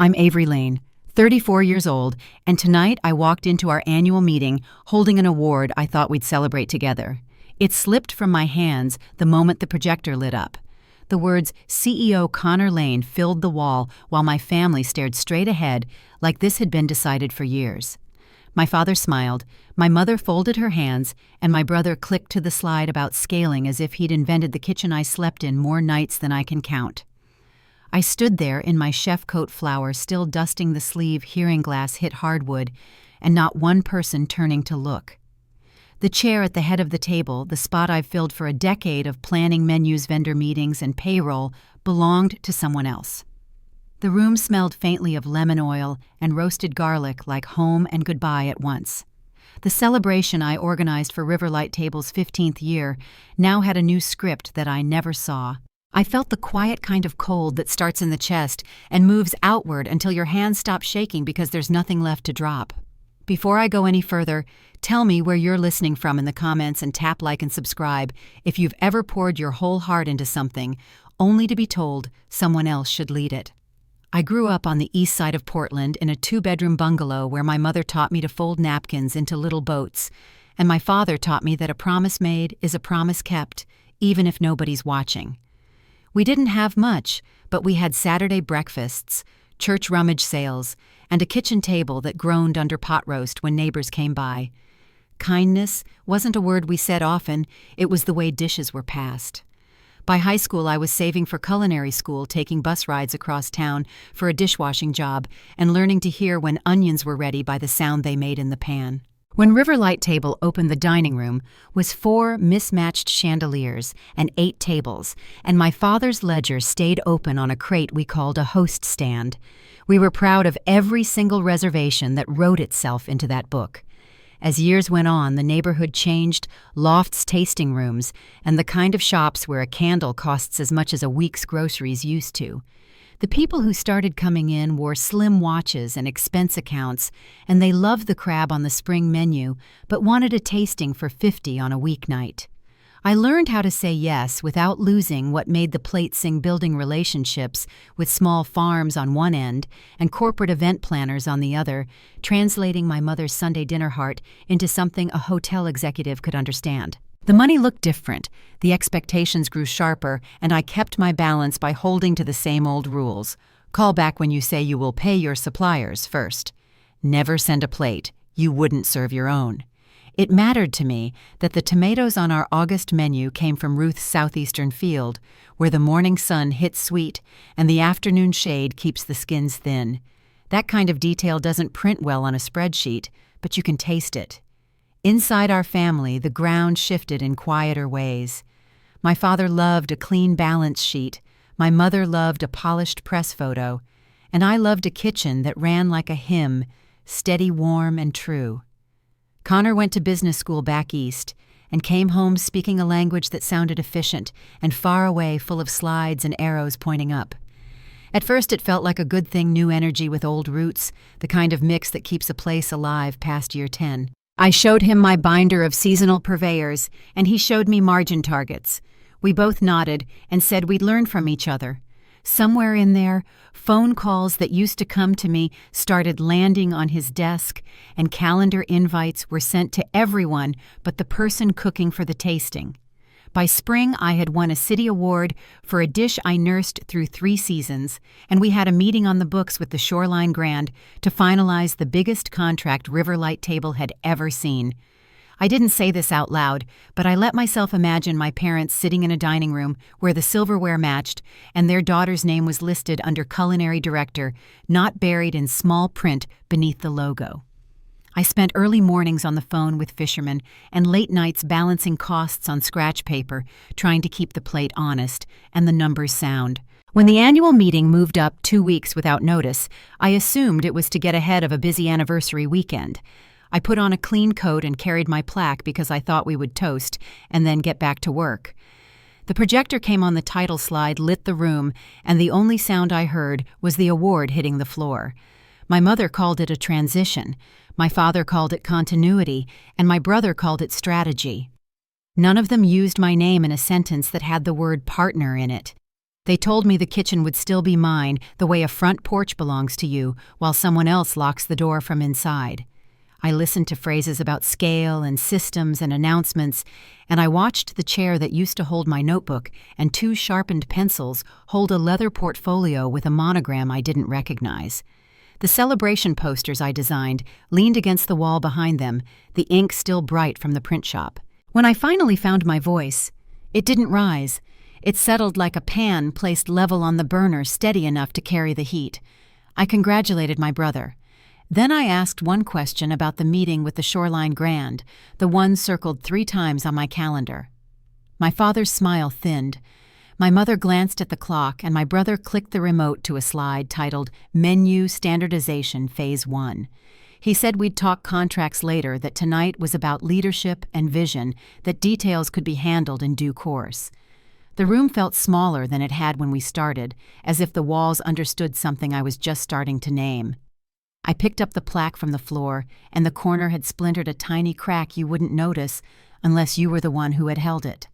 I'm Avery Lane, 34 years old, and tonight I walked into our annual meeting holding an award I thought we'd celebrate together. It slipped from my hands the moment the projector lit up. The words CEO Connor Lane filled the wall while my family stared straight ahead like this had been decided for years. My father smiled, my mother folded her hands, and my brother clicked to the slide about scaling as if he'd invented the kitchen I slept in more nights than I can count. I stood there in my chef coat flower, still dusting the sleeve hearing glass hit hardwood, and not one person turning to look. The chair at the head of the table, the spot I've filled for a decade of planning menus, vendor meetings, and payroll, belonged to someone else. The room smelled faintly of lemon oil and roasted garlic like home and goodbye at once. The celebration I organized for Riverlight Table's 15th year now had a new script that I never saw. I felt the quiet kind of cold that starts in the chest and moves outward until your hands stop shaking because there's nothing left to drop. Before I go any further, tell me where you're listening from in the comments and tap like and subscribe if you've ever poured your whole heart into something, only to be told someone else should lead it. I grew up on the east side of Portland in a 2-bedroom bungalow where my mother taught me to fold napkins into little boats, and my father taught me that a promise made is a promise kept, even if nobody's watching. We didn't have much, but we had Saturday breakfasts, church rummage sales, and a kitchen table that groaned under pot roast when neighbors came by. Kindness wasn't a word we said often, it was the way dishes were passed. By high school, I was saving for culinary school, taking bus rides across town for a dishwashing job and learning to hear when onions were ready by the sound they made in the pan. When Riverlight Table opened, the dining room was 4 mismatched chandeliers and 8 tables, and my father's ledger stayed open on a crate we called a host stand. We were proud of every single reservation that wrote itself into that book. As years went on, the neighborhood changed, lofts, tasting rooms, and the kind of shops where a candle costs as much as a week's groceries used to. The people who started coming in wore slim watches and expense accounts, and they loved the crab on the spring menu, but wanted a tasting for $50 on a weeknight. I learned how to say yes without losing what made the plate sing, building relationships with small farms on one end and corporate event planners on the other, translating my mother's Sunday dinner heart into something a hotel executive could understand. The money looked different, the expectations grew sharper, and I kept my balance by holding to the same old rules. Call back when you say you will pay your suppliers first. Never send a plate. You wouldn't serve your own. It mattered to me that the tomatoes on our August menu came from Ruth's southeastern field, where the morning sun hits sweet and the afternoon shade keeps the skins thin. That kind of detail doesn't print well on a spreadsheet, but you can taste it. Inside our family, the ground shifted in quieter ways. My father loved a clean balance sheet, my mother loved a polished press photo, and I loved a kitchen that ran like a hymn, steady, warm, and true. Connor went to business school back east and came home speaking a language that sounded efficient and far away, full of slides and arrows pointing up. At first it felt like a good thing, new energy with old roots, the kind of mix that keeps a place alive past year 10. I showed him my binder of seasonal purveyors, and he showed me margin targets. We both nodded and said we'd learn from each other. Somewhere in there, phone calls that used to come to me started landing on his desk, and calendar invites were sent to everyone but the person cooking for the tasting. By spring, I had won a city award for a dish I nursed through 3 seasons, and we had a meeting on the books with the Shoreline Grand to finalize the biggest contract Riverlight Table had ever seen. I didn't say this out loud, but I let myself imagine my parents sitting in a dining room where the silverware matched and their daughter's name was listed under culinary director, not buried in small print beneath the logo. I spent early mornings on the phone with fishermen and late nights balancing costs on scratch paper, trying to keep the plate honest and the numbers sound. When the annual meeting moved up 2 weeks without notice, I assumed it was to get ahead of a busy anniversary weekend. I put on a clean coat and carried my plaque because I thought we would toast and then get back to work. The projector came on the title slide, lit the room, and the only sound I heard was the award hitting the floor. My mother called it a transition. My father called it continuity, and my brother called it strategy. None of them used my name in a sentence that had the word partner in it. They told me the kitchen would still be mine, the way a front porch belongs to you, while someone else locks the door from inside. I listened to phrases about scale and systems and announcements, and I watched the chair that used to hold my notebook and 2 sharpened pencils hold a leather portfolio with a monogram I didn't recognize. The celebration posters I designed leaned against the wall behind them, the ink still bright from the print shop. When I finally found my voice, it didn't rise. It settled like a pan placed level on the burner, steady enough to carry the heat. I congratulated my brother. Then I asked one question about the meeting with the Shoreline Grand, the one circled 3 times on my calendar. My father's smile thinned. My mother glanced at the clock, and my brother clicked the remote to a slide titled Menu Standardization Phase 1. He said we'd talk contracts later, that tonight was about leadership and vision, that details could be handled in due course. The room felt smaller than it had when we started, as if the walls understood something I was just starting to name. I picked up the plaque from the floor, and the corner had splintered a tiny crack you wouldn't notice unless you were the one who had held it.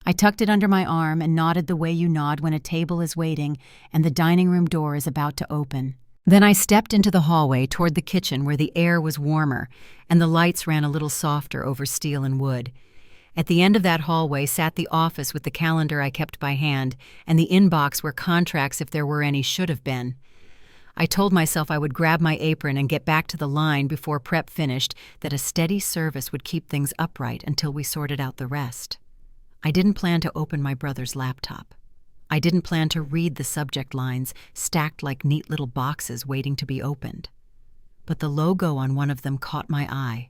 I tucked it under my arm and nodded the way you nod when a table is waiting and the dining room door is about to open. Then I stepped into the hallway toward the kitchen where the air was warmer and the lights ran a little softer over steel and wood. At the end of that hallway sat the office with the calendar I kept by hand and the inbox where contracts, if there were any, should have been. I told myself I would grab my apron and get back to the line before prep finished, that a steady service would keep things upright until we sorted out the rest. I didn't plan to open my brother's laptop. I didn't plan to read the subject lines stacked like neat little boxes waiting to be opened. But the logo on one of them caught my eye,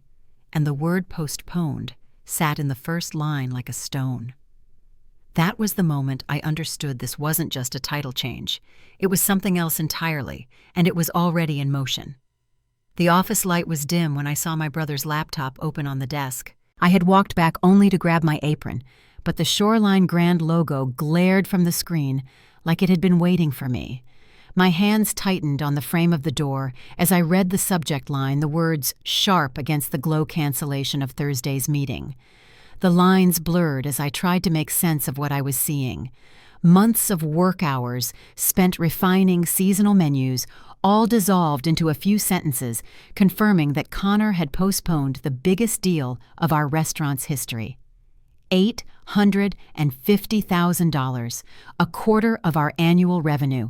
and the word postponed sat in the first line like a stone. That was the moment I understood this wasn't just a title change. It was something else entirely, and it was already in motion. The office light was dim when I saw my brother's laptop open on the desk. I had walked back only to grab my apron, but the Shoreline Grand logo glared from the screen like it had been waiting for me. My hands tightened on the frame of the door as I read the subject line, the words sharp against the glow cancellation of Thursday's meeting. The lines blurred as I tried to make sense of what I was seeing. Months of work hours spent refining seasonal menus, all dissolved into a few sentences, confirming that Connor had postponed the biggest deal of our restaurant's history. $850,000, a quarter of our annual revenue,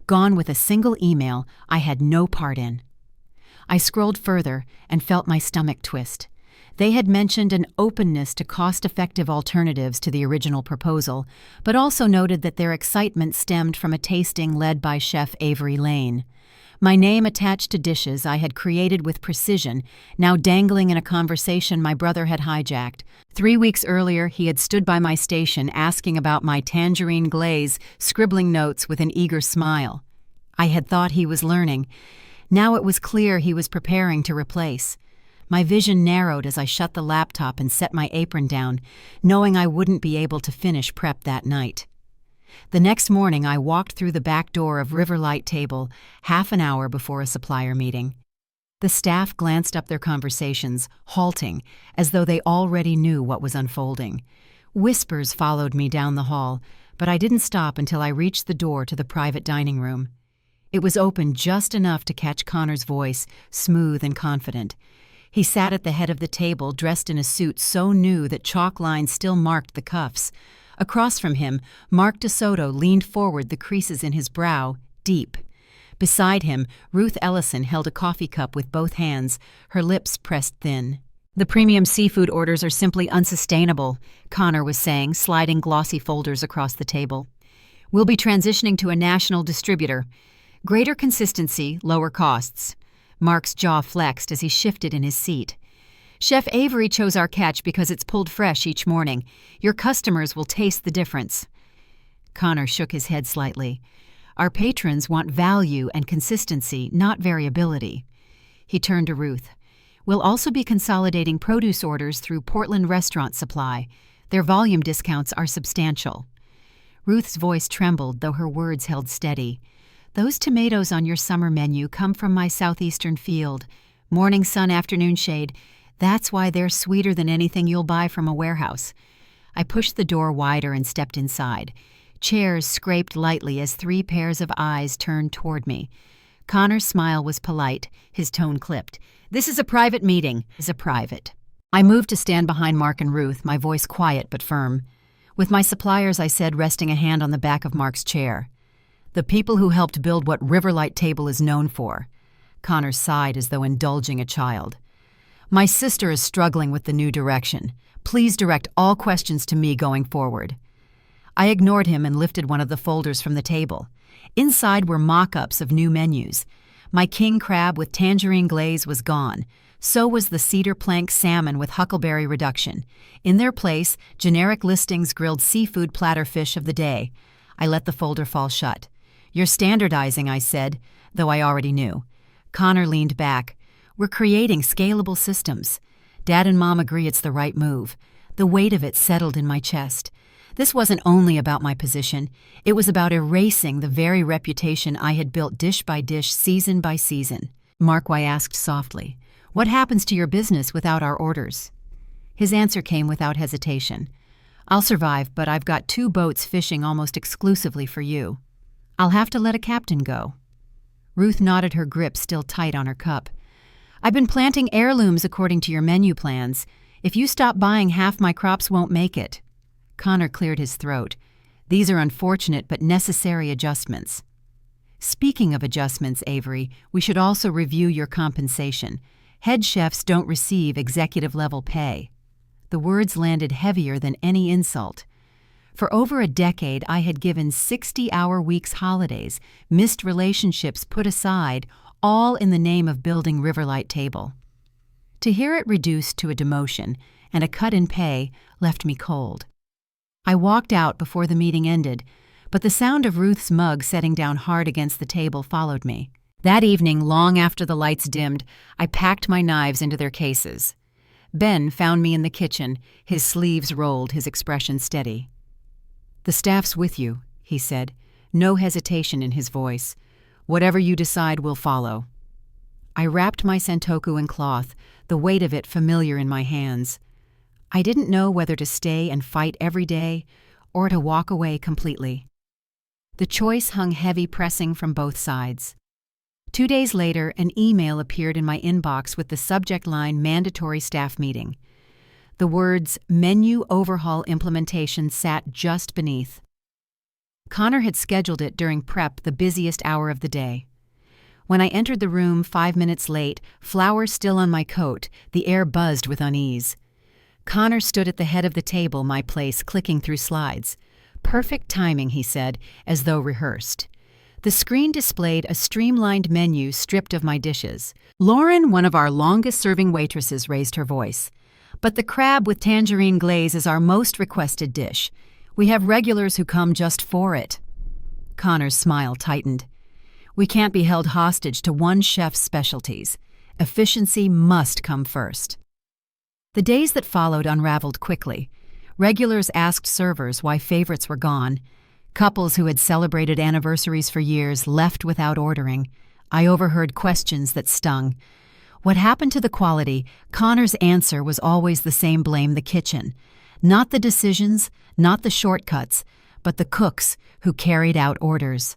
gone with a single email I had no part in. I scrolled further and felt my stomach twist. They had mentioned an openness to cost-effective alternatives to the original proposal, but also noted that their excitement stemmed from a tasting led by Chef Avery Lane. My name attached to dishes I had created with precision, now dangling in a conversation my brother had hijacked. 3 weeks earlier, he had stood by my station asking about my tangerine glaze, scribbling notes with an eager smile. I had thought he was learning. Now it was clear he was preparing to replace. My vision narrowed as I shut the laptop and set my apron down, knowing I wouldn't be able to finish prep that night. The next morning, I walked through the back door of Riverlight Table half an hour before a supplier meeting. The staff glanced up their conversations, halting, as though they already knew what was unfolding. Whispers followed me down the hall, but I didn't stop until I reached the door to the private dining room. It was open just enough to catch Connor's voice, smooth and confident. He sat at the head of the table, dressed in a suit so new that chalk lines still marked the cuffs. Across from him, Mark DeSoto leaned forward, the creases in his brow deep. Beside him, Ruth Ellison held a coffee cup with both hands, her lips pressed thin. "The premium seafood orders are simply unsustainable," Connor was saying, sliding glossy folders across the table. "We'll be transitioning to a national distributor. Greater consistency, lower costs." Mark's jaw flexed as he shifted in his seat. "Chef Avery chose our catch because it's pulled fresh each morning. Your customers will taste the difference." Connor shook his head slightly. "Our patrons want value and consistency, not variability." He turned to Ruth. "We'll also be consolidating produce orders through Portland Restaurant Supply. Their volume discounts are substantial." Ruth's voice trembled, though her words held steady. "Those tomatoes on your summer menu come from my southeastern field. Morning sun, afternoon shade. That's why they're sweeter than anything you'll buy from a warehouse." I pushed the door wider and stepped inside. Chairs scraped lightly as 3 pairs of eyes turned toward me. Connor's smile was polite, his tone clipped. "This is a private meeting." "Is a private." I moved to stand behind Mark and Ruth, my voice quiet but firm. With my suppliers, I said, resting a hand on the back of Mark's chair. "The people who helped build what Riverlight Table is known for." Connor sighed as though indulging a child. "My sister is struggling with the new direction. Please direct all questions to me going forward." I ignored him and lifted one of the folders from the table. Inside were mock-ups of new menus. My king crab with tangerine glaze was gone. So was the cedar plank salmon with huckleberry reduction. In their place, generic listings grilled seafood platter fish of the day. I let the folder fall shut. "You're standardizing," I said, though I already knew. Connor leaned back. "We're creating scalable systems." Dad and Mom agree it's the right move. The weight of it settled in my chest. This wasn't only about my position. It was about erasing the very reputation I had built dish by dish, season by season. Mark asked softly, "What happens to your business without our orders?" His answer came without hesitation. "I'll survive, but I've got 2 boats fishing almost exclusively for you. I'll have to let a captain go." Ruth nodded, her grip still tight on her cup. "I've been planting heirlooms according to your menu plans. If you stop buying, half my crops won't make it." Connor cleared his throat. "These are unfortunate but necessary adjustments." "Speaking of adjustments, Avery, we should also review your compensation. Head chefs don't receive executive-level pay." The words landed heavier than any insult. For over a decade, I had given 60-hour weeks holidays, missed relationships put aside, all in the name of building Riverlight Table. To hear it reduced to a demotion and a cut in pay left me cold. I walked out before the meeting ended, but the sound of Ruth's mug setting down hard against the table followed me. That evening, long after the lights dimmed, I packed my knives into their cases. Ben found me in the kitchen, his sleeves rolled, his expression steady. "The staff's with you," he said, no hesitation in his voice. "Whatever you decide, we'll follow." I wrapped my santoku in cloth, the weight of it familiar in my hands. I didn't know whether to stay and fight every day or to walk away completely. The choice hung heavy pressing from both sides. 2 days later, an email appeared in my inbox with the subject line "Mandatory Staff Meeting." The words "Menu Overhaul Implementation" sat just beneath. Connor had scheduled it during prep, the busiest hour of the day. When I entered the room 5 minutes late, flowers still on my coat, the air buzzed with unease. Connor stood at the head of the table, my place, clicking through slides. "Perfect timing," he said, as though rehearsed. The screen displayed a streamlined menu stripped of my dishes. Lauren, one of our longest-serving waitresses, raised her voice. "But the crab with tangerine glaze is our most requested dish. We have regulars who come just for it." Connor's smile tightened. "We can't be held hostage to one chef's specialties. Efficiency must come first." The days that followed unraveled quickly. Regulars asked servers why favorites were gone. Couples who had celebrated anniversaries for years left without ordering. I overheard questions that stung. What happened to the quality? Connor's answer was always the same: blame the kitchen. Not the decisions, not the shortcuts, but the cooks who carried out orders.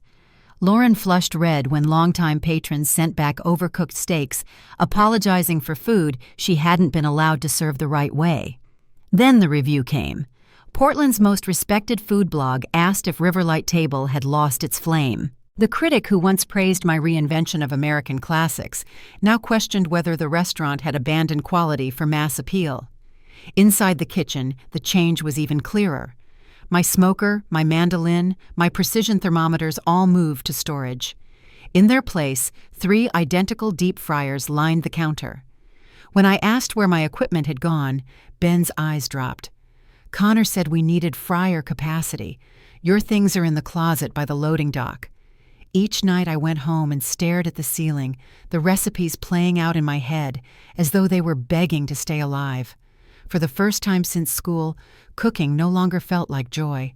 Lauren flushed red when longtime patrons sent back overcooked steaks, apologizing for food she hadn't been allowed to serve the right way. Then the review came. Portland's most respected food blog asked if Riverlight Table had lost its flame. The critic who once praised my reinvention of American classics now questioned whether the restaurant had abandoned quality for mass appeal. Inside the kitchen, the change was even clearer. My smoker, my mandolin, my precision thermometers all moved to storage. In their place, 3 identical deep fryers lined the counter. When I asked where my equipment had gone, Ben's eyes dropped. "Connor said we needed fryer capacity. Your things are in the closet by the loading dock." Each night I went home and stared at the ceiling, the recipes playing out in my head, as though they were begging to stay alive. For the first time since school, cooking no longer felt like joy.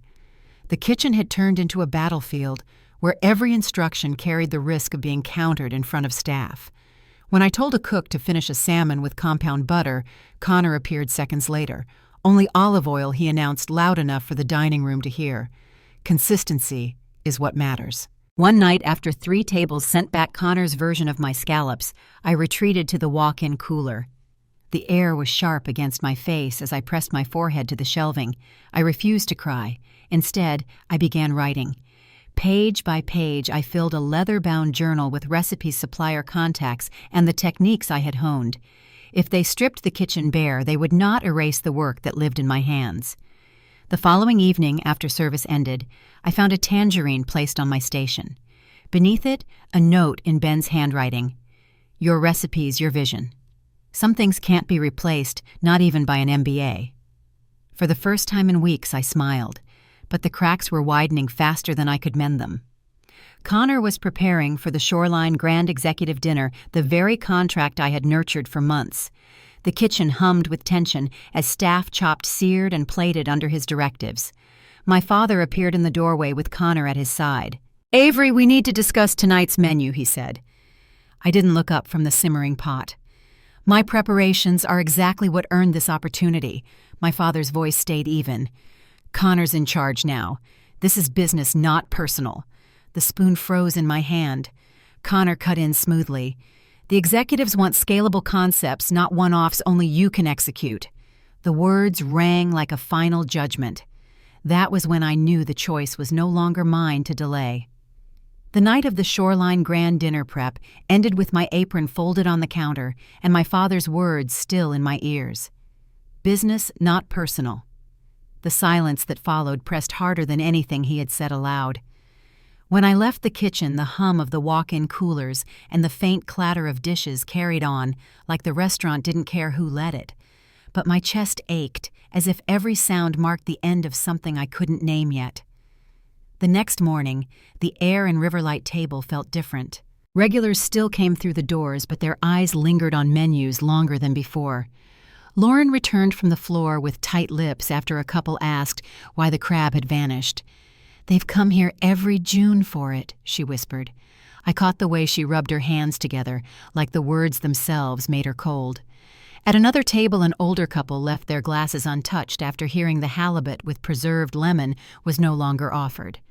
The kitchen had turned into a battlefield where every instruction carried the risk of being countered in front of staff. When I told a cook to finish a salmon with compound butter, Connor appeared seconds later. Only olive oil, he announced loud enough for the dining room to hear. Consistency is what matters. One night, after 3 tables sent back Connor's version of my scallops, I retreated to the walk-in cooler. The air was sharp against my face as I pressed my forehead to the shelving. I refused to cry. Instead, I began writing. Page by page, I filled a leather-bound journal with recipe supplier contacts and the techniques I had honed. If they stripped the kitchen bare, they would not erase the work that lived in my hands. The following evening, after service ended, I found a tangerine placed on my station. Beneath it, a note in Ben's handwriting. Your recipes, your vision. Some things can't be replaced, not even by an MBA. For the first time in weeks, I smiled, but the cracks were widening faster than I could mend them. Connor was preparing for the Shoreline Grand Executive Dinner, the very contract I had nurtured for months. The kitchen hummed with tension as staff chopped seared and plated under his directives. My father appeared in the doorway with Connor at his side. "Avery, we need to discuss tonight's menu," he said. I didn't look up from the simmering pot. "My preparations are exactly what earned this opportunity." My father's voice stayed even. "Connor's in charge now. This is business, not personal." The spoon froze in my hand. Connor cut in smoothly. "The executives want scalable concepts, not one-offs only you can execute." The words rang like a final judgment. That was when I knew the choice was no longer mine to delay. The night of the Shoreline Grand Dinner prep ended with my apron folded on the counter and my father's words still in my ears. Business, not personal. The silence that followed pressed harder than anything he had said aloud. When I left the kitchen, the hum of the walk-in coolers and the faint clatter of dishes carried on, like the restaurant didn't care who led it. But my chest ached, as if every sound marked the end of something I couldn't name yet. The next morning, the air in Riverlight table felt different. Regulars still came through the doors, but their eyes lingered on menus longer than before. Lauren returned from the floor with tight lips after a couple asked why the crab had vanished. "They've come here every June for it," she whispered. I caught the way she rubbed her hands together, like the words themselves made her cold. At another table, an older couple left their glasses untouched after hearing the halibut with preserved lemon was no longer offered.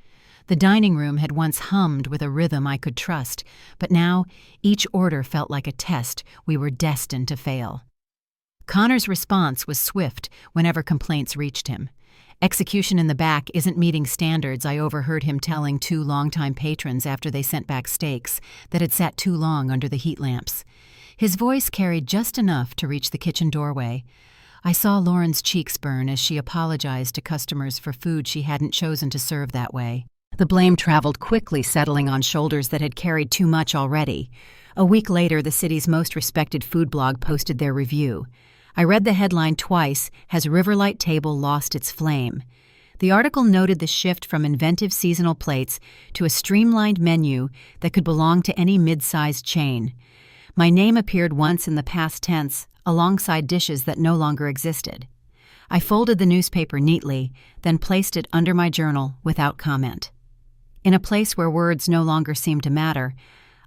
The dining room had once hummed with a rhythm I could trust, but now each order felt like a test we were destined to fail. Connor's response was swift whenever complaints reached him. "Execution in the back isn't meeting standards," I overheard him telling 2 longtime patrons after they sent back steaks that had sat too long under the heat lamps. His voice carried just enough to reach the kitchen doorway. I saw Lauren's cheeks burn as she apologized to customers for food she hadn't chosen to serve that way. The blame traveled quickly, settling on shoulders that had carried too much already. A week later, the city's most respected food blog posted their review. I read the headline twice, "Has Riverlight Table Lost Its Flame?" The article noted the shift from inventive seasonal plates to a streamlined menu that could belong to any mid-sized chain. My name appeared once in the past tense, alongside dishes that no longer existed. I folded the newspaper neatly, then placed it under my journal without comment. In a place where words no longer seemed to matter,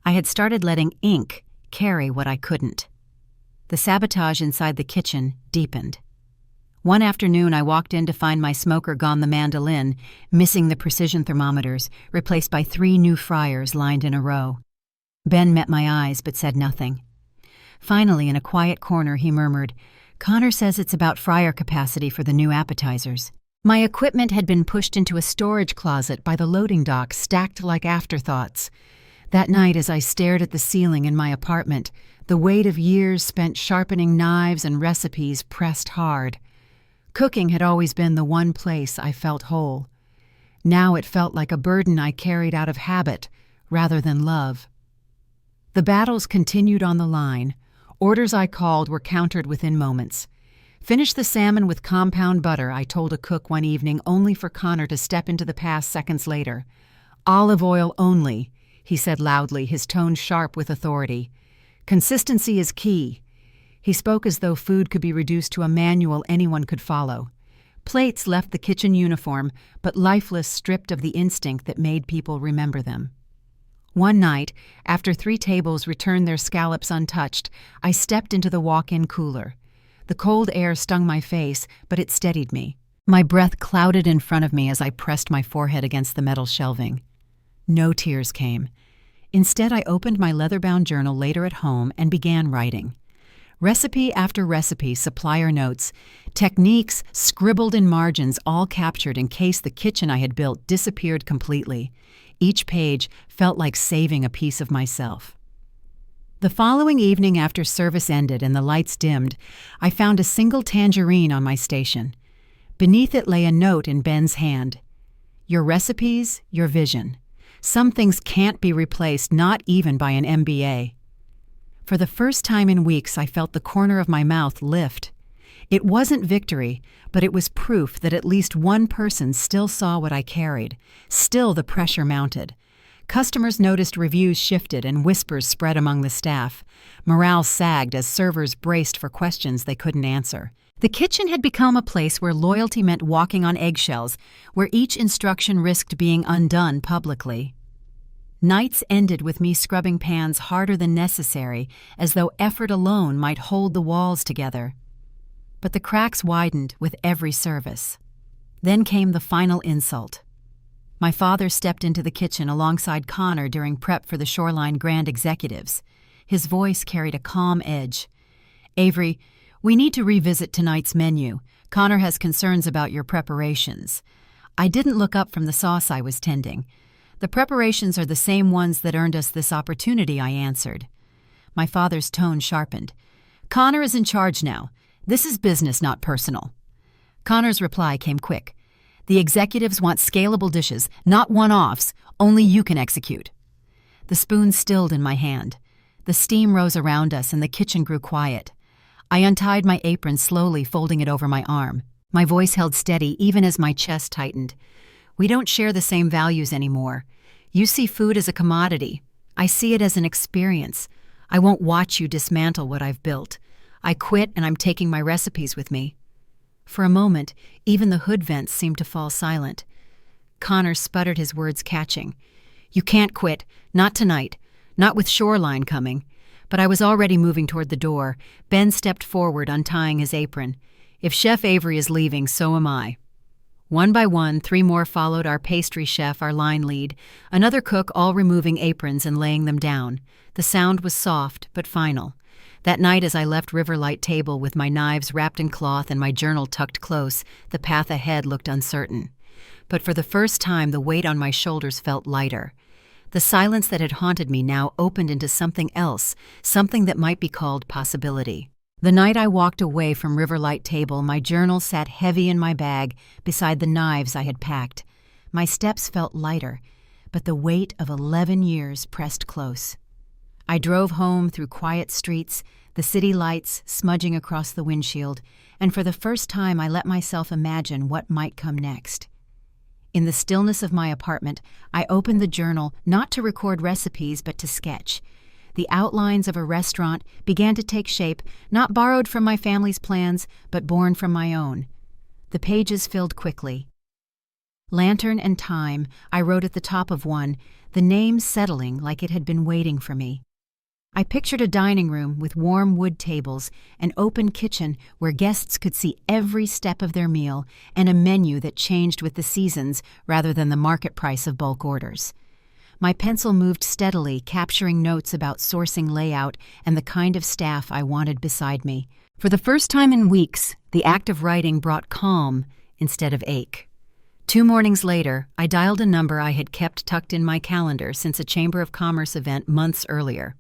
I had started letting ink carry what I couldn't. The sabotage inside the kitchen deepened. One afternoon, I walked in to find my smoker gone the mandolin, missing the precision thermometers, replaced by 3 new fryers lined in a row. Ben met my eyes but said nothing. Finally, in a quiet corner, he murmured, "Connor says it's about fryer capacity for the new appetizers." My equipment had been pushed into a storage closet by the loading dock, stacked like afterthoughts. That night, as I stared at the ceiling in my apartment, the weight of years spent sharpening knives and recipes pressed hard. Cooking had always been the one place I felt whole. Now it felt like a burden I carried out of habit rather than love. The battles continued on the line. Orders I called were countered within moments. "Finish the salmon with compound butter," I told a cook one evening, only for Connor to step into the past seconds later. "Olive oil only," he said loudly, his tone sharp with authority. "Consistency is key." He spoke as though food could be reduced to a manual anyone could follow. Plates left the kitchen uniform, but lifeless, stripped of the instinct that made people remember them. One night, after 3 tables returned their scallops untouched, I stepped into the walk-in cooler. The cold air stung my face, but it steadied me. My breath clouded in front of me as I pressed my forehead against the metal shelving. No tears came. Instead, I opened my leather-bound journal later at home and began writing. Recipe after recipe, supplier notes, techniques scribbled in margins, all captured in case the kitchen I had built disappeared completely. Each page felt like saving a piece of myself. The following evening, after service ended and the lights dimmed, I found a single tangerine on my station. Beneath it lay a note in Ben's hand. Your recipes, your vision. Some things can't be replaced, not even by an MBA. For the first time in weeks, I felt the corner of my mouth lift. It wasn't victory, but it was proof that at least one person still saw what I carried. Still the pressure mounted. Customers noticed, reviews shifted, and whispers spread among the staff. Morale sagged as servers braced for questions they couldn't answer. The kitchen had become a place where loyalty meant walking on eggshells, where each instruction risked being undone publicly. Nights ended with me scrubbing pans harder than necessary, as though effort alone might hold the walls together. But the cracks widened with every service. Then came the final insult. My father stepped into the kitchen alongside Connor during prep for the Shoreline Grand Executives. His voice carried a calm edge. "Avery, we need to revisit tonight's menu. Connor has concerns about your preparations." I didn't look up from the sauce I was tending. "The preparations are the same ones that earned us this opportunity," I answered. My father's tone sharpened. "Connor is in charge now. This is business, not personal." Connor's reply came quick. "The executives want scalable dishes, not one-offs. Only you can execute." The spoon stilled in my hand. The steam rose around us and the kitchen grew quiet. I untied my apron slowly, folding it over my arm. My voice held steady even as my chest tightened. "We don't share the same values anymore. You see food as a commodity. I see it as an experience. I won't watch you dismantle what I've built. I quit and I'm taking my recipes with me." For a moment, even the hood vents seemed to fall silent. Connor sputtered, his words catching. "You can't quit. Not tonight. Not with Shoreline coming." But I was already moving toward the door. Ben stepped forward, untying his apron. "If Chef Avery is leaving, so am I." One by one, 3 more followed: our pastry chef, our line lead, another cook, all removing aprons and laying them down. The sound was soft, but final. That night, as I left Riverlight Table with my knives wrapped in cloth and my journal tucked close, the path ahead looked uncertain. But for the first time, the weight on my shoulders felt lighter. The silence that had haunted me now opened into something else, something that might be called possibility. The night I walked away from Riverlight Table, my journal sat heavy in my bag beside the knives I had packed. My steps felt lighter, but the weight of 11 years pressed close. I drove home through quiet streets, the city lights smudging across the windshield, and for the first time I let myself imagine what might come next. In the stillness of my apartment, I opened the journal not to record recipes but to sketch. The outlines of a restaurant began to take shape, not borrowed from my family's plans, but born from my own. The pages filled quickly. Lantern and Time, I wrote at the top of one, the name settling like it had been waiting for me. I pictured a dining room with warm wood tables, an open kitchen where guests could see every step of their meal, and a menu that changed with the seasons rather than the market price of bulk orders. My pencil moved steadily, capturing notes about sourcing, layout, and the kind of staff I wanted beside me. For the first time in weeks, the act of writing brought calm instead of ache. 2 mornings later, I dialed a number I had kept tucked in my calendar since a Chamber of Commerce event months earlier.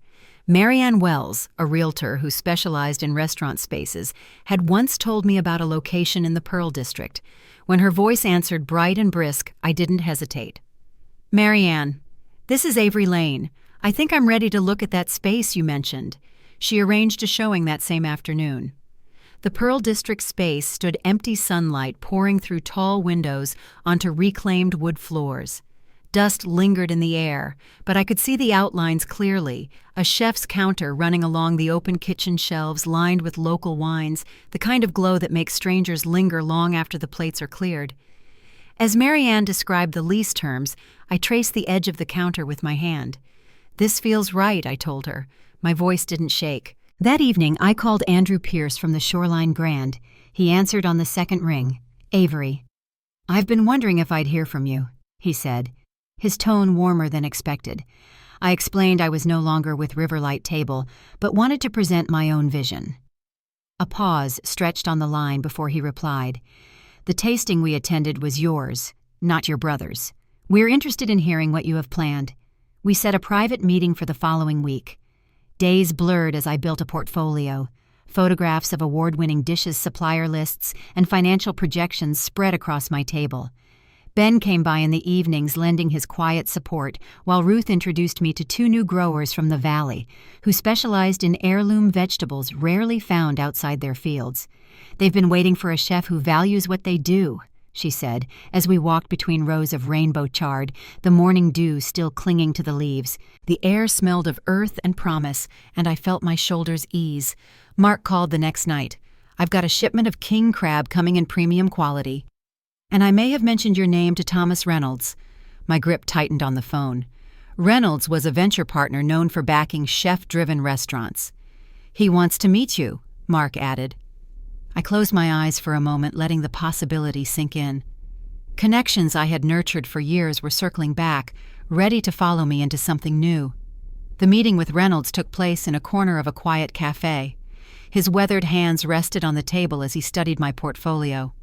Marianne Wells, a realtor who specialized in restaurant spaces, had once told me about a location in the Pearl District. When her voice answered bright and brisk, I didn't hesitate. "Marianne, this is Avery Lane. I think I'm ready to look at that space you mentioned." She arranged a showing that same afternoon. The Pearl District space stood empty, sunlight pouring through tall windows onto reclaimed wood floors. Dust lingered in the air, but I could see the outlines clearly, a chef's counter running along the open kitchen shelves lined with local wines, the kind of glow that makes strangers linger long after the plates are cleared. As Marianne described the lease terms, I traced the edge of the counter with my hand. "This feels right," I told her. My voice didn't shake. That evening, I called Andrew Pierce from the Shoreline Grand. He answered on the second ring. Avery. "I've been wondering if I'd hear from you," he said, his tone warmer than expected. I explained I was no longer with Riverlight Table, but wanted to present my own vision. A pause stretched on the line before he replied. "The tasting we attended was yours, not your brother's. We're interested in hearing what you have planned. We set a private meeting for the following week." Days blurred as I built a portfolio. Photographs of award-winning dishes, supplier lists, and financial projections spread across my table. Ben came by in the evenings, lending his quiet support, while Ruth introduced me to 2 new growers from the valley, who specialized in heirloom vegetables rarely found outside their fields. "They've been waiting for a chef who values what they do," she said, as we walked between rows of rainbow chard, the morning dew still clinging to the leaves. The air smelled of earth and promise, and I felt my shoulders ease. Mark called the next night. "I've got a shipment of king crab coming in premium quality. And I may have mentioned your name to Thomas Reynolds." My grip tightened on the phone. Reynolds was a venture partner known for backing chef-driven restaurants. "He wants to meet you," Mark added. I closed my eyes for a moment, letting the possibility sink in. Connections I had nurtured for years were circling back, ready to follow me into something new. The meeting with Reynolds took place in a corner of a quiet cafe. His weathered hands rested on the table as he studied my portfolio.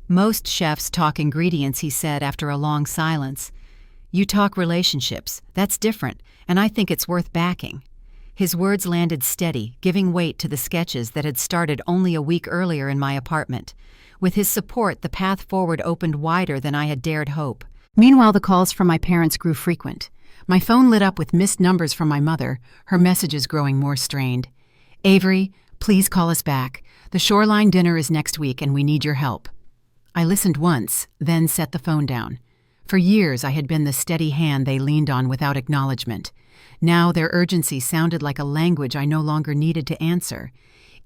"Most chefs talk ingredients," he said after a long silence. "You talk relationships. That's different, and I think it's worth backing." His words landed steady, giving weight to the sketches that had started only a week earlier in my apartment. With his support, the path forward opened wider than I had dared hope. Meanwhile, the calls from my parents grew frequent. My phone lit up with missed numbers from my mother, her messages growing more strained. "Avery, please call us back. The Shoreline dinner is next week, and we need your help." I listened once, then set the phone down. For years I had been the steady hand they leaned on without acknowledgement. Now their urgency sounded like a language I no longer needed to answer.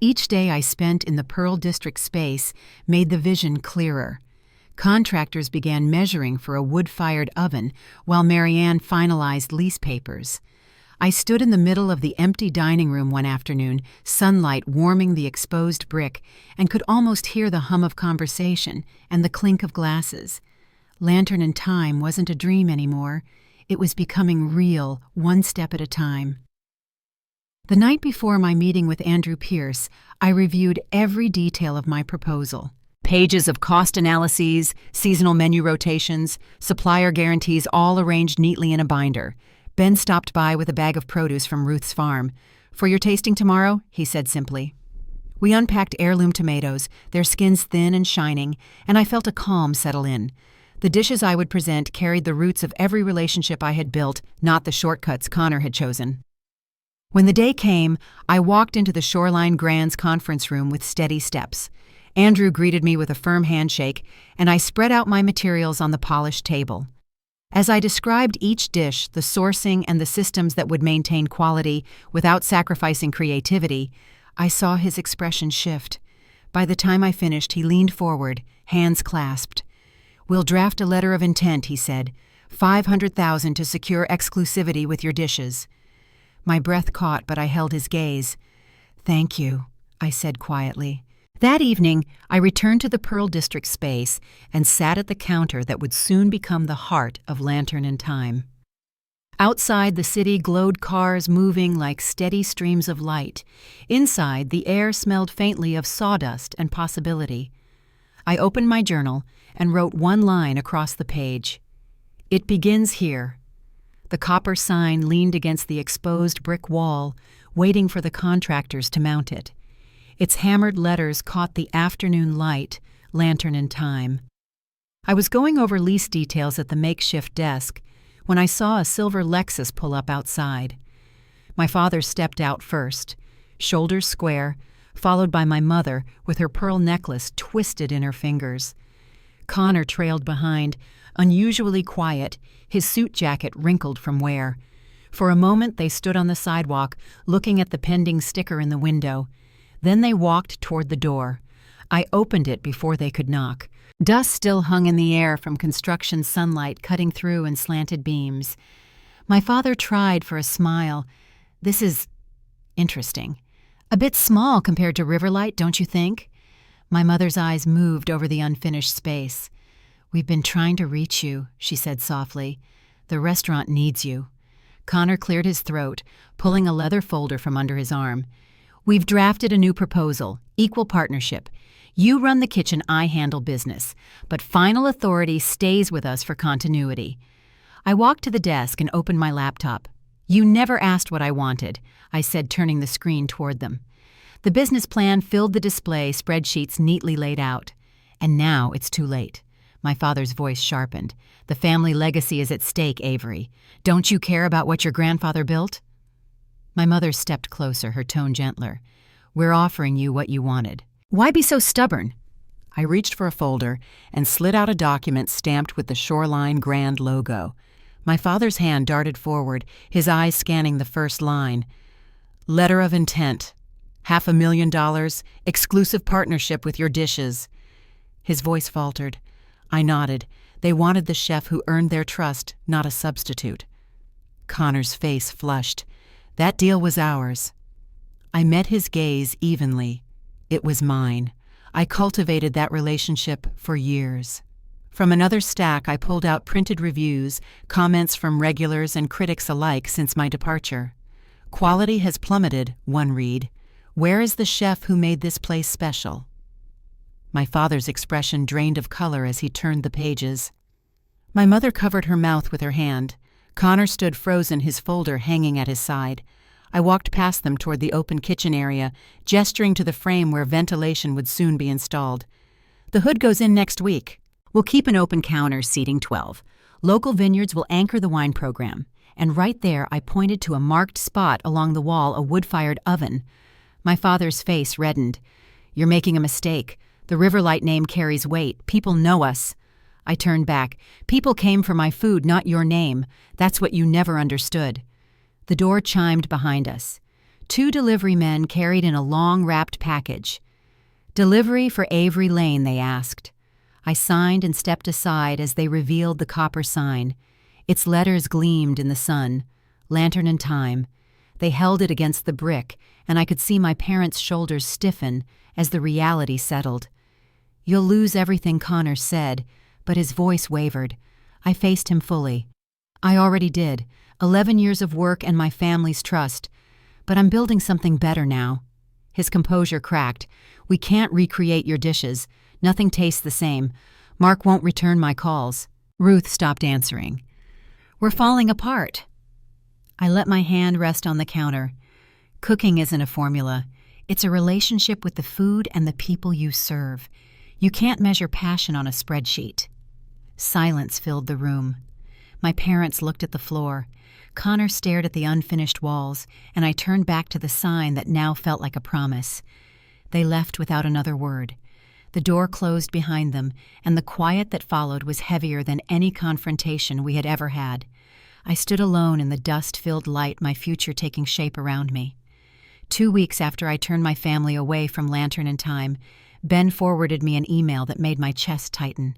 Each day I spent in the Pearl District space made the vision clearer. Contractors began measuring for a wood-fired oven while Marianne finalized lease papers. I stood in the middle of the empty dining room one afternoon, sunlight warming the exposed brick, and could almost hear the hum of conversation and the clink of glasses. Lantern in Time wasn't a dream anymore. It was becoming real, one step at a time. The night before my meeting with Andrew Pierce, I reviewed every detail of my proposal. Pages of cost analyses, seasonal menu rotations, supplier guarantees all arranged neatly in a binder. Ben stopped by with a bag of produce from Ruth's farm. "For your tasting tomorrow," he said simply. We unpacked heirloom tomatoes, their skins thin and shining, and I felt a calm settle in. The dishes I would present carried the roots of every relationship I had built, not the shortcuts Connor had chosen. When the day came, I walked into the Shoreline Grand's conference room with steady steps. Andrew greeted me with a firm handshake, and I spread out my materials on the polished table. As I described each dish, the sourcing and the systems that would maintain quality without sacrificing creativity, I saw his expression shift. By the time I finished, he leaned forward, hands clasped. "We'll draft a letter of intent," he said. $500,000 to secure exclusivity with your dishes." My breath caught, but I held his gaze. "Thank you," I said quietly. That evening, I returned to the Pearl District space and sat at the counter that would soon become the heart of Lantern in Time. Outside, the city glowed cars moving like steady streams of light. Inside, the air smelled faintly of sawdust and possibility. I opened my journal and wrote one line across the page. "It begins here." The copper sign leaned against the exposed brick wall, waiting for the contractors to mount it. Its hammered letters caught the afternoon light, Lantern in Time. I was going over lease details at the makeshift desk when I saw a silver Lexus pull up outside. My father stepped out first, shoulders square, followed by my mother with her pearl necklace twisted in her fingers. Connor trailed behind, unusually quiet, his suit jacket wrinkled from wear. For a moment they stood on the sidewalk, looking at the pending sticker in the window. Then they walked toward the door. I opened it before they could knock. Dust still hung in the air from construction sunlight cutting through in slanted beams. My father tried for a smile. "This is interesting. A bit small compared to Riverlight, don't you think?" My mother's eyes moved over the unfinished space. "We've been trying to reach you," she said softly. "The restaurant needs you." Connor cleared his throat, pulling a leather folder from under his arm. "We've drafted a new proposal, equal partnership. You run the kitchen, I handle business, but final authority stays with us for continuity." I walked to the desk and opened my laptop. "You never asked what I wanted," I said, turning the screen toward them. The business plan filled the display, spreadsheets neatly laid out. "And now it's too late." My father's voice sharpened. "The family legacy is at stake, Avery. Don't you care about what your grandfather built?" My mother stepped closer, her tone gentler. "We're offering you what you wanted. Why be so stubborn?" I reached for a folder and slid out a document stamped with the Shoreline Grand logo. My father's hand darted forward, his eyes scanning the first line. "Letter of intent. $500,000, exclusive partnership with your dishes." His voice faltered. I nodded. They wanted the chef who earned their trust, not a substitute. Connor's face flushed. That deal was ours. I met his gaze evenly. It was mine. I cultivated that relationship for years. From another stack, I pulled out printed reviews, comments from regulars and critics alike since my departure. "Quality has plummeted," one read. "Where is the chef who made this place special?" My father's expression drained of color as he turned the pages. My mother covered her mouth with her hand. Connor stood frozen, his folder hanging at his side. I walked past them toward the open kitchen area, gesturing to the frame where ventilation would soon be installed. "The hood goes in next week. We'll keep an open counter seating 12. Local vineyards will anchor the wine program." And right there I pointed to a marked spot along the wall, a wood-fired oven. My father's face reddened. "You're making a mistake. The Riverlight name carries weight. People know us." I turned back. "People came for my food, not your name. That's what you never understood." The door chimed behind us. 2 delivery men carried in a long wrapped package. "Delivery for Avery Lane," they asked. I signed and stepped aside as they revealed the copper sign. Its letters gleamed in the sun. Lantern and Time. They held it against the brick, and I could see my parents' shoulders stiffen as the reality settled. "You'll lose everything," Connor said, but his voice wavered. I faced him fully. "I already did. 11 years of work and my family's trust. But I'm building something better now." His composure cracked. "We can't recreate your dishes. Nothing tastes the same. Mark won't return my calls." Ruth stopped answering. "We're falling apart." I let my hand rest on the counter. Cooking isn't a formula. It's a relationship with the food and the people you serve. You can't measure passion on a spreadsheet. Silence filled the room. My parents looked at the floor. Connor stared at the unfinished walls, and I turned back to the sign that now felt like a promise. They left without another word. The door closed behind them, and the quiet that followed was heavier than any confrontation we had ever had. I stood alone in the dust-filled light, my future taking shape around me. 2 weeks after I turned my family away from Lantern and Time, Ben forwarded me an email that made my chest tighten.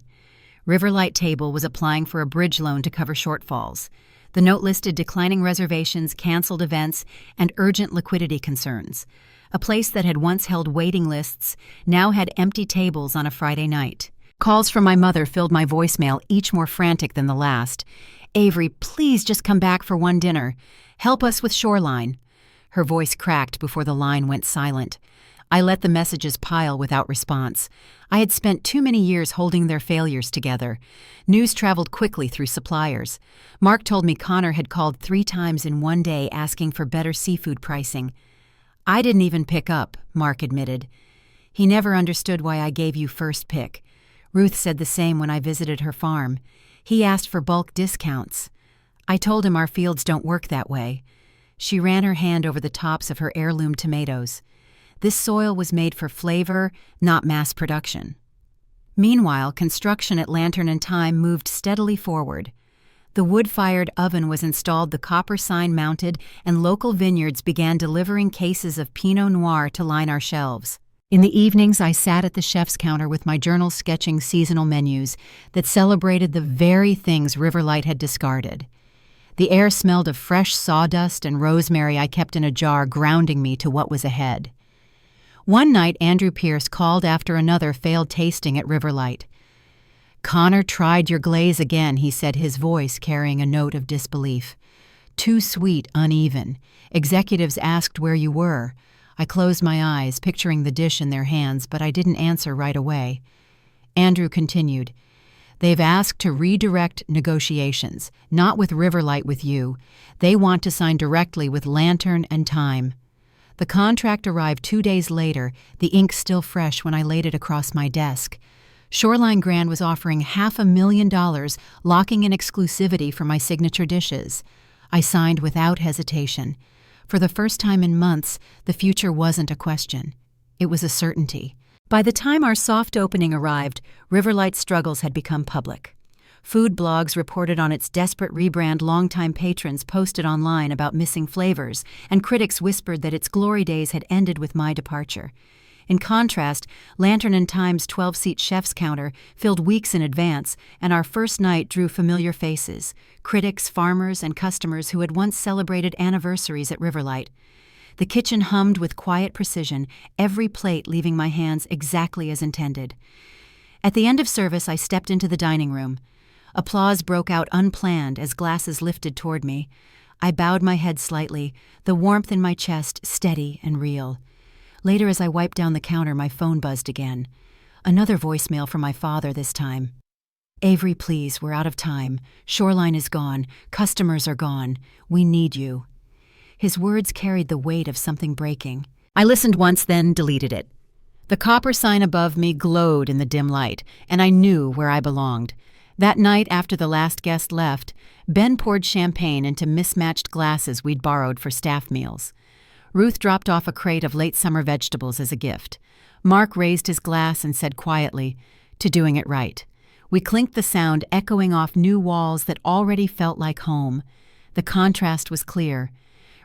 Riverlight Table was applying for a bridge loan to cover shortfalls. The note listed declining reservations, canceled events, and urgent liquidity concerns. A place that had once held waiting lists now had empty tables on a Friday night. Calls from my mother filled my voicemail, each more frantic than the last. "Avery, please just come back for one dinner. Help us with Shoreline." Her voice cracked before the line went silent. I let the messages pile without response. I had spent too many years holding their failures together. News traveled quickly through suppliers. Mark told me Connor had called 3 times in one day asking for better seafood pricing. "I didn't even pick up," Mark admitted. "He never understood why I gave you first pick. Ruth said the same when I visited her farm. He asked for bulk discounts. I told him our fields don't work that way." She ran her hand over the tops of her heirloom tomatoes. "This soil was made for flavor, not mass production." Meanwhile, construction at Lantern and Time moved steadily forward. The wood-fired oven was installed, the copper sign mounted, and local vineyards began delivering cases of Pinot Noir to line our shelves. In the evenings, I sat at the chef's counter with my journal sketching seasonal menus that celebrated the very things Riverlight had discarded. The air smelled of fresh sawdust and rosemary I kept in a jar, grounding me to what was ahead. One night, Andrew Pierce called after another failed tasting at Riverlight. "Connor tried your glaze again," he said, his voice carrying a note of disbelief. "Too sweet, uneven. Executives asked where you were." I closed my eyes, picturing the dish in their hands, but I didn't answer right away. Andrew continued, "They've asked to redirect negotiations, not with Riverlight with you. They want to sign directly with Lantern and Time." The contract arrived 2 days later, the ink still fresh when I laid it across my desk. Shoreline Grand was offering $500,000, locking in exclusivity for my signature dishes. I signed without hesitation. For the first time in months, the future wasn't a question. It was a certainty. By the time our soft opening arrived, Riverlight's struggles had become public. Food blogs reported on its desperate rebrand, longtime patrons posted online about missing flavors, and critics whispered that its glory days had ended with my departure. In contrast, Lantern and Time's 12-seat chef's counter filled weeks in advance, and our first night drew familiar faces, critics, farmers, and customers who had once celebrated anniversaries at Riverlight. The kitchen hummed with quiet precision, every plate leaving my hands exactly as intended. At the end of service, I stepped into the dining room. Applause broke out unplanned as glasses lifted toward me. I bowed my head slightly, the warmth in my chest steady and real. Later, as I wiped down the counter, my phone buzzed again. Another voicemail from my father this time. "Avery, please, we're out of time. Shoreline is gone. Customers are gone. We need you." His words carried the weight of something breaking. I listened once, then deleted it. The copper sign above me glowed in the dim light, and I knew where I belonged. That night, after the last guest left, Ben poured champagne into mismatched glasses we'd borrowed for staff meals. Ruth dropped off a crate of late summer vegetables as a gift. Mark raised his glass and said quietly, "To doing it right." We clinked the sound, echoing off new walls that already felt like home. The contrast was clear.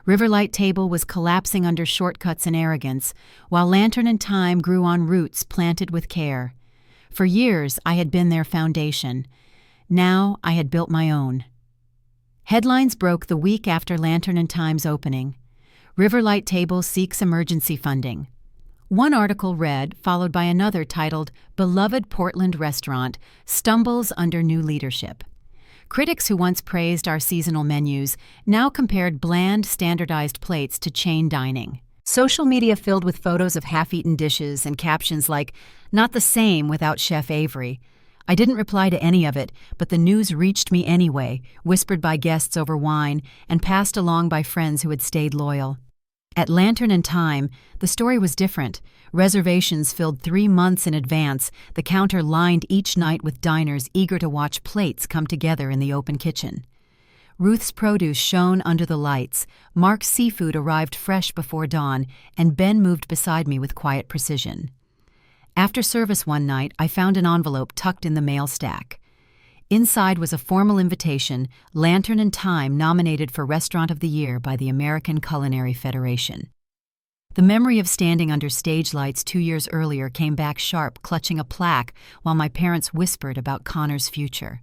Riverlight Table was collapsing under shortcuts and arrogance, while Lantern and Time grew on roots planted with care. For years, I had been their foundation. Now, I had built my own. Headlines broke the week after Lantern and Time's opening. Riverlight Table seeks emergency funding. One article read, followed by another titled, "Beloved Portland Restaurant Stumbles Under New Leadership." Critics who once praised our seasonal menus now compared bland, standardized plates to chain dining. Social media filled with photos of half-eaten dishes and captions like, "Not the same without Chef Avery." I didn't reply to any of it, but the news reached me anyway, whispered by guests over wine and passed along by friends who had stayed loyal. At Lantern and Time, the story was different. Reservations filled 3 months in advance, the counter lined each night with diners eager to watch plates come together in the open kitchen. Ruth's produce shone under the lights, Mark's seafood arrived fresh before dawn, and Ben moved beside me with quiet precision. After service one night, I found an envelope tucked in the mail stack. Inside was a formal invitation, Lantern and Time nominated for Restaurant of the Year by the American Culinary Federation. The memory of standing under stage lights 2 years earlier came back sharp, clutching a plaque while my parents whispered about Connor's future.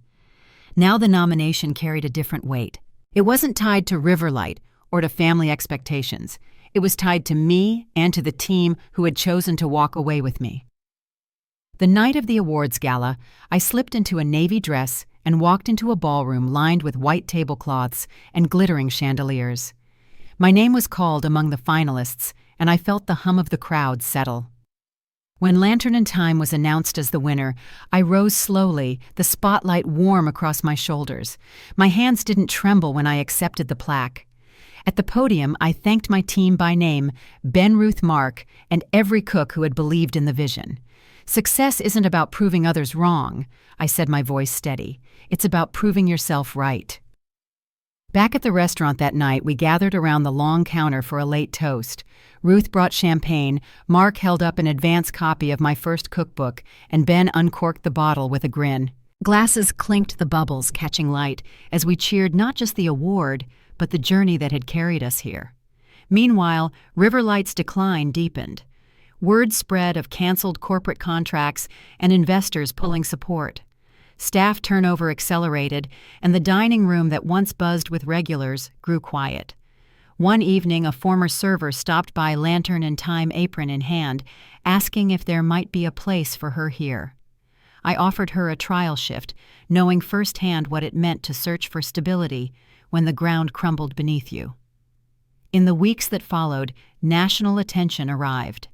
Now the nomination carried a different weight. It wasn't tied to Riverlight or to family expectations. It was tied to me and to the team who had chosen to walk away with me. The night of the awards gala, I slipped into a navy dress and walked into a ballroom lined with white tablecloths and glittering chandeliers. My name was called among the finalists, and I felt the hum of the crowd settle. When Lantern and Time was announced as the winner, I rose slowly, the spotlight warm across my shoulders. My hands didn't tremble when I accepted the plaque. At the podium, I thanked my team by name, Ben, Ruth, Mark, and every cook who had believed in the vision. Success isn't about proving others wrong, I said, my voice steady. It's about proving yourself right. Back at the restaurant that night, we gathered around the long counter for a late toast. Ruth brought champagne, Mark held up an advance copy of my first cookbook, and Ben uncorked the bottle with a grin. Glasses clinked the bubbles, catching light, as we cheered not just the award, but the journey that had carried us here. Meanwhile, Riverlight's decline deepened. Word spread of canceled corporate contracts and investors pulling support. Staff turnover accelerated, and the dining room that once buzzed with regulars grew quiet. One evening, a former server stopped by, lantern and time apron in hand, asking if there might be a place for her here. I offered her a trial shift, knowing firsthand what it meant to search for stability when the ground crumbled beneath you. In the weeks that followed, national attention arrived.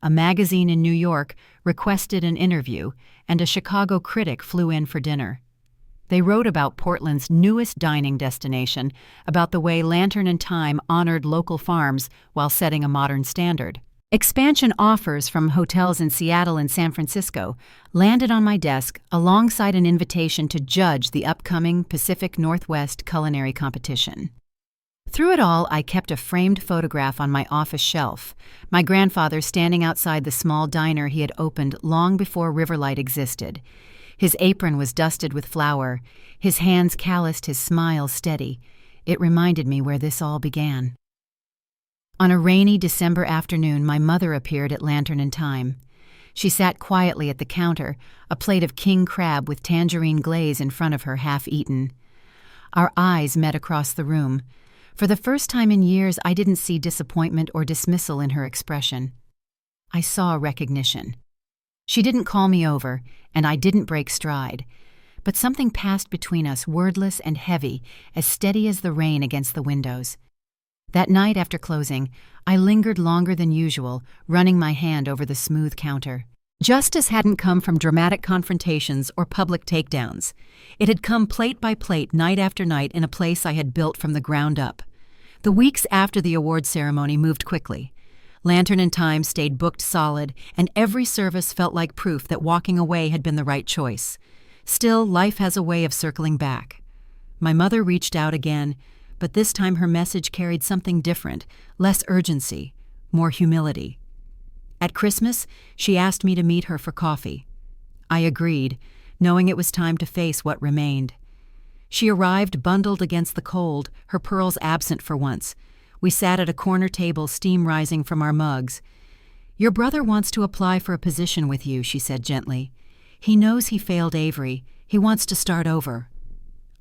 A magazine in New York requested an interview, and a Chicago critic flew in for dinner. They wrote about Portland's newest dining destination, about the way Lantern and Time honored local farms while setting a modern standard. Expansion offers from hotels in Seattle and San Francisco landed on my desk alongside an invitation to judge the upcoming Pacific Northwest culinary competition. Through it all, I kept a framed photograph on my office shelf, my grandfather standing outside the small diner he had opened long before Riverlight existed. His apron was dusted with flour, his hands calloused, his smile steady. It reminded me where this all began. On a rainy December afternoon, my mother appeared at Lantern and Time. She sat quietly at the counter, a plate of king crab with tangerine glaze in front of her, half-eaten. Our eyes met across the room. For the first time in years, I didn't see disappointment or dismissal in her expression. I saw recognition. She didn't call me over, and I didn't break stride. But something passed between us, wordless and heavy, as steady as the rain against the windows. That night after closing, I lingered longer than usual, running my hand over the smooth counter. Justice hadn't come from dramatic confrontations or public takedowns. It had come plate by plate, night after night, in a place I had built from the ground up. The weeks after the award ceremony moved quickly. Lantern and Time stayed booked solid, and every service felt like proof that walking away had been the right choice. Still, life has a way of circling back. My mother reached out again, but this time her message carried something different, less urgency, more humility. At Christmas, she asked me to meet her for coffee. I agreed, knowing it was time to face what remained. She arrived bundled against the cold, her pearls absent for once. We sat at a corner table, steam rising from our mugs. "Your brother wants to apply for a position with you," she said gently. "He knows he failed Avery. He wants to start over."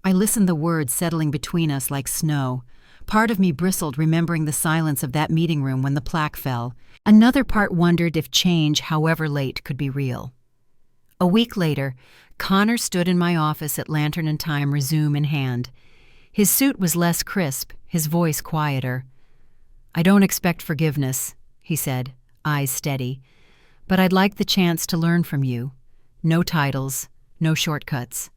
I listened, the words settling between us like snow. Part of me bristled, remembering the silence of that meeting room when the plaque fell. Another part wondered if change, however late, could be real. A week later, Connor stood in my office at Lantern and Time, resume in hand. His suit was less crisp, his voice quieter. "I don't expect forgiveness," he said, eyes steady, "but I'd like the chance to learn from you. No titles, no shortcuts."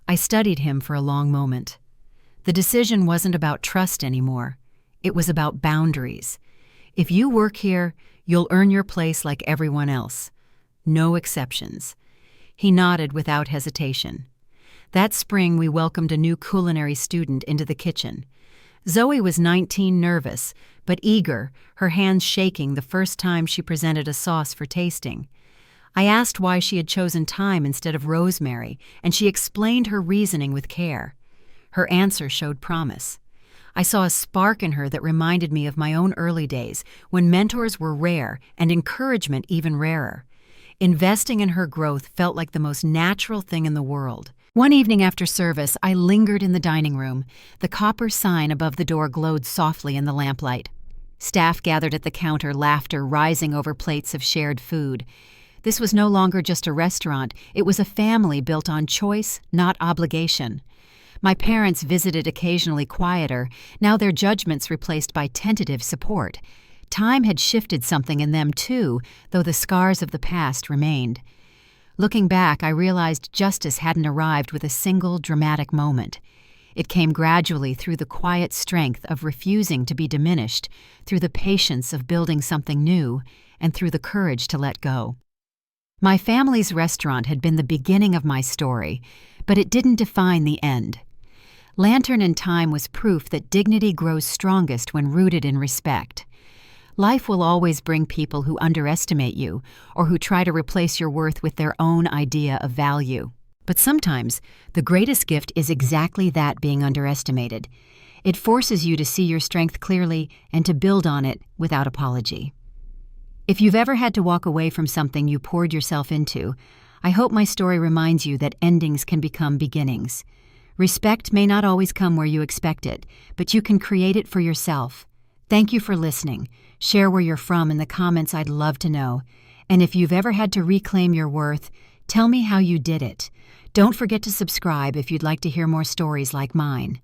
I studied him for a long moment. The decision wasn't about trust anymore. It was about boundaries. If you work here, you'll earn your place like everyone else. No exceptions. He nodded without hesitation. That spring, we welcomed a new culinary student into the kitchen. Zoe was 19, nervous, but eager, her hands shaking the first time she presented a sauce for tasting. I asked why she had chosen thyme instead of rosemary, and she explained her reasoning with care. Her answer showed promise. I saw a spark in her that reminded me of my own early days, when mentors were rare and encouragement even rarer. Investing in her growth felt like the most natural thing in the world. One evening after service, I lingered in the dining room. The copper sign above the door glowed softly in the lamplight. Staff gathered at the counter, laughter rising over plates of shared food. This was no longer just a restaurant. It was a family built on choice, not obligation. My parents visited occasionally, quieter, now their judgments replaced by tentative support. Time had shifted something in them too, though the scars of the past remained. Looking back, I realized justice hadn't arrived with a single dramatic moment. It came gradually, through the quiet strength of refusing to be diminished, through the patience of building something new, and through the courage to let go. My family's restaurant had been the beginning of my story, but it didn't define the end. Lantern and Time was proof that dignity grows strongest when rooted in respect. Life will always bring people who underestimate you or who try to replace your worth with their own idea of value. But sometimes, the greatest gift is exactly that, being underestimated. It forces you to see your strength clearly and to build on it without apology. If you've ever had to walk away from something you poured yourself into, I hope my story reminds you that endings can become beginnings. Respect may not always come where you expect it, but you can create it for yourself. Thank you for listening. Share where you're from in the comments, I'd love to know. And if you've ever had to reclaim your worth, tell me how you did it. Don't forget to subscribe if you'd like to hear more stories like mine.